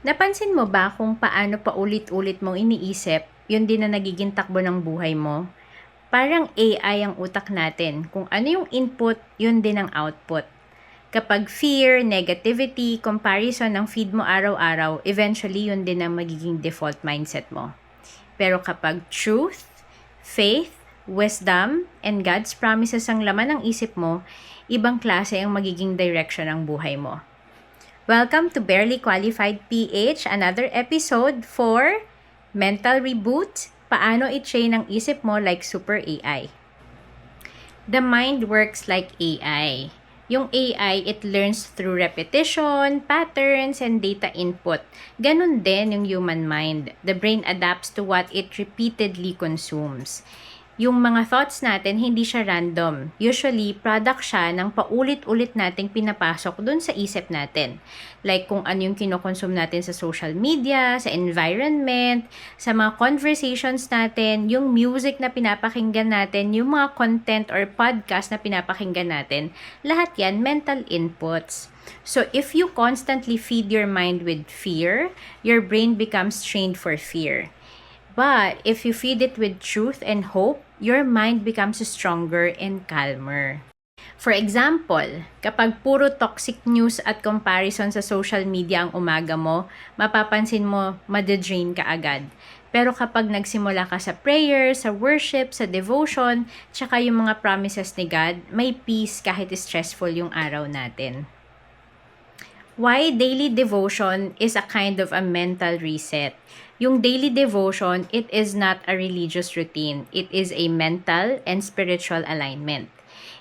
Napansin mo ba kung paano paulit-ulit mong iniisip, yun din na nagiging takbo ng buhay mo? Parang AI ang utak natin. Kung ano yung input, yun din ang output. Kapag fear, negativity, comparison ang feed mo araw-araw, eventually yun din ang magiging default mindset mo. Pero kapag truth, faith, wisdom, and God's promises ang laman ng isip mo, ibang klase ang magiging direction ng buhay mo. Welcome to Barely Qualified PH, another episode for Mental Reboot, paano i-train ang isip mo like super AI. The mind works like AI. Yung AI, it learns through repetition, patterns, and data input. Ganun din yung human mind. The brain adapts to what it repeatedly consumes. Yung mga thoughts natin, hindi siya random. Usually, product siya ng paulit-ulit nating pinapasok dun sa isip natin. Like kung ano yung kinokonsume natin sa social media, sa environment, sa mga conversations natin, yung music na pinapakinggan natin, yung mga content or podcast na pinapakinggan natin, lahat yan mental inputs. So, if you constantly feed your mind with fear, your brain becomes trained for fear. But if you feed it with truth and hope, your mind becomes stronger and calmer. For example, kapag puro toxic news at comparison sa social media ang umaga mo, mapapansin mo, madadrain ka agad. Pero kapag nagsimula ka sa prayer, sa worship, sa devotion, tsaka yung mga promises ni God, may peace kahit stressful yung araw natin. Why daily devotion is a kind of a mental reset. Yung daily devotion, it is not a religious routine. It is a mental and spiritual alignment.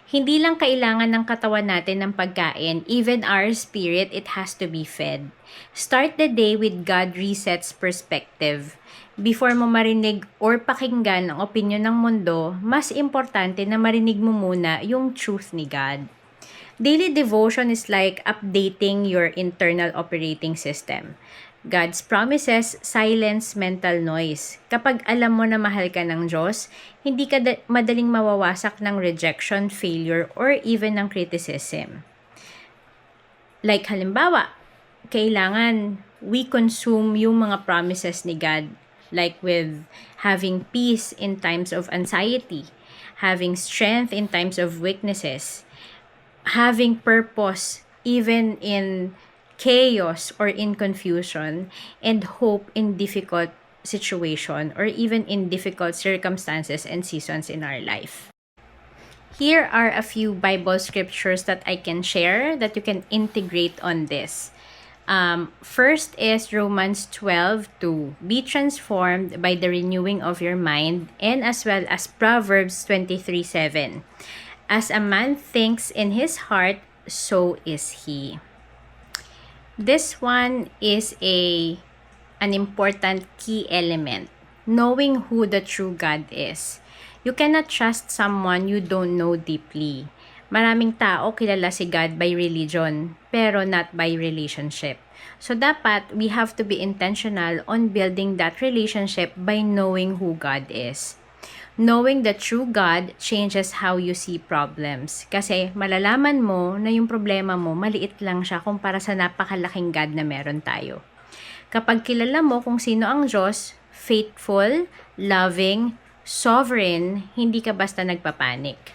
Hindi lang kailangan ng katawan natin ng pagkain, even our spirit, it has to be fed. Start the day with God resets perspective. Before mo marinig or pakinggan ang opinion ng mundo, mas importante na marinig mo muna yung truth ni God. Daily devotion is like updating your internal operating system. God's promises silence mental noise. Kapag alam mo na mahal ka ng Diyos, hindi ka madaling mawawasak ng rejection, failure, or even ng criticism. Like halimbawa, kailangan we consume yung mga promises ni God, like with having peace in times of anxiety, having strength in times of weaknesses, having purpose even in chaos or in confusion, and hope in difficult situation or even in difficult circumstances and seasons in our life. Here are a few Bible scriptures that I can share that you can integrate on this. First is Romans 12:2. Be transformed by the renewing of your mind, and as well as Proverbs 23:7. As a man thinks in his heart, so is he. This one is an important key element, knowing who the true God is. You cannot trust someone you don't know deeply. Maraming tao kilala si God by religion, pero not by relationship. So dapat we have to be intentional on building that relationship by knowing who God is. Knowing the true God changes how you see problems. Kasi malalaman mo na yung problema mo, maliit lang siya kumpara sa napakalaking God na meron tayo. Kapag kilala mo kung sino ang Diyos, faithful, loving, sovereign, hindi ka basta nagpapanik.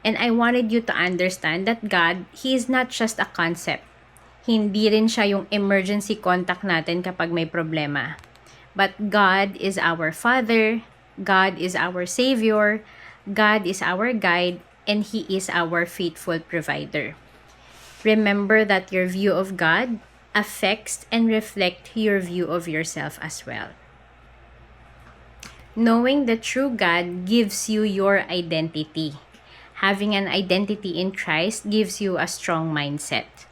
And I wanted you to understand that God, He is not just a concept. Hindi rin siya yung emergency contact natin kapag may problema. But God is our Father, God is our Savior, God is our guide, and He is our faithful provider. Remember that your view of God affects and reflects your view of yourself as well. Knowing the true God gives you your identity. Having an identity in Christ gives you a strong mindset.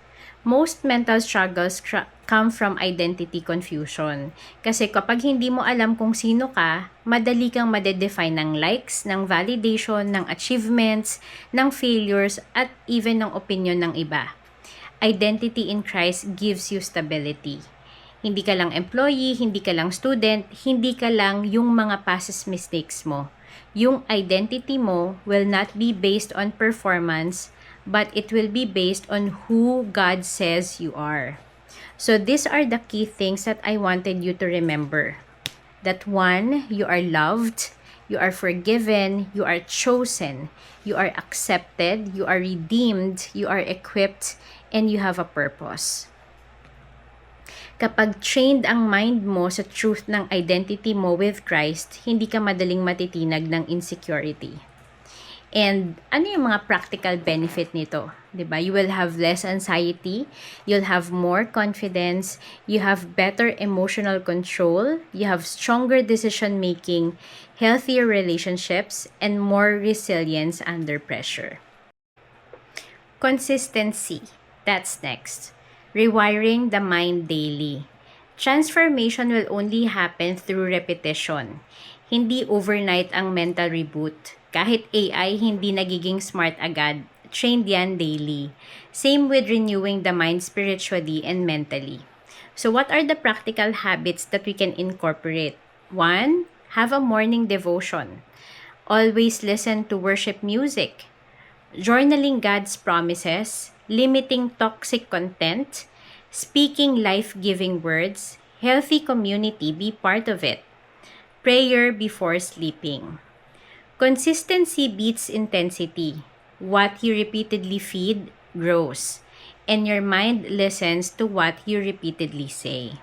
Most mental struggles come from identity confusion. Kasi kapag hindi mo alam kung sino ka, madali kang madedefine ng likes, ng validation, ng achievements, ng failures, at even ng opinion ng iba. Identity in Christ gives you stability. Hindi ka lang employee, hindi ka lang student, hindi ka lang yung mga past mistakes mo. Yung identity mo will not be based on performance, but it will be based on who God says you are. So these are the key things that I wanted you to remember. That one, you are loved, you are forgiven, you are chosen, you are accepted, you are redeemed, you are equipped, and you have a purpose. Kapag trained ang mind mo sa truth ng identity mo with Christ, hindi ka madaling matitinag ng insecurity. And ano yung mga practical benefit nito? 'Di ba? You will have less anxiety, you'll have more confidence, you have better emotional control, you have stronger decision making, healthier relationships, and more resilience under pressure. Consistency. That's next. Rewiring the mind daily. Transformation will only happen through repetition. Hindi overnight ang mental reboot. Kahit AI hindi nagiging smart agad, trained yan daily. Same with renewing the mind spiritually and mentally. So what are the practical habits that we can incorporate? 1. Have a morning devotion. Always listen to worship music. Journaling God's promises, limiting toxic content, speaking life-giving words, healthy community, be part of it. Prayer before sleeping. Consistency beats intensity. What you repeatedly feed grows, and your mind listens to what you repeatedly say.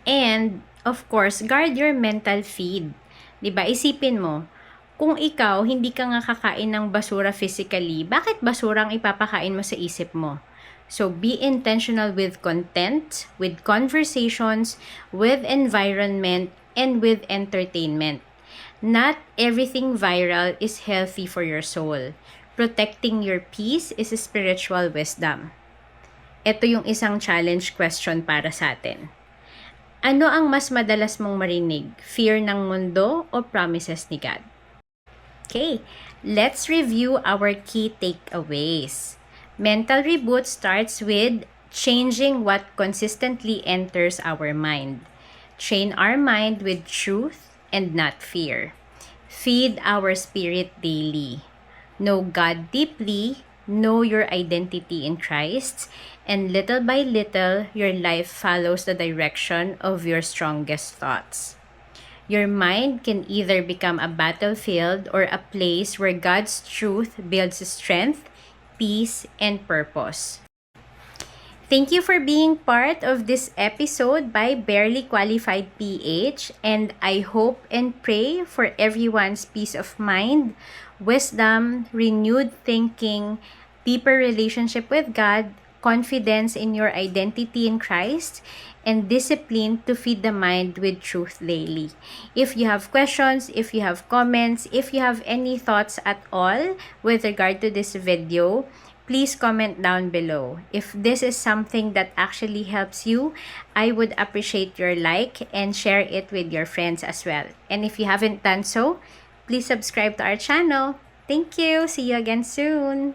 And, of course, guard your mental feed. 'Di ba? Isipin mo, kung ikaw hindi ka nga kakain ng basura physically, bakit basura ang ipapakain mo sa isip mo? So be intentional with content, with conversations, with environment, and with entertainment. Not everything viral is healthy for your soul. Protecting your peace is a spiritual wisdom. Ito yung isang challenge question para sa atin. Ano ang mas madalas mong marinig? Fear ng mundo o promises ni God? Okay, let's review our key takeaways. Mental reboot starts with changing what consistently enters our mind. Train our mind with truth and not fear. Feed our spirit daily. Know God deeply, know your identity in Christ, and little by little, your life follows the direction of your strongest thoughts. Your mind can either become a battlefield or a place where God's truth builds strength, peace, and purpose. Thank you for being part of this episode by Barely Qualified PH, and I hope and pray for everyone's peace of mind, wisdom, renewed thinking, deeper relationship with God, confidence in your identity in Christ, and discipline to feed the mind with truth daily. If you have questions, if you have comments, if you have any thoughts at all with regard to this video, please comment down below. If this is something that actually helps you, I would appreciate your like and share it with your friends as well. And if you haven't done so, please subscribe to our channel. Thank you. See you again soon.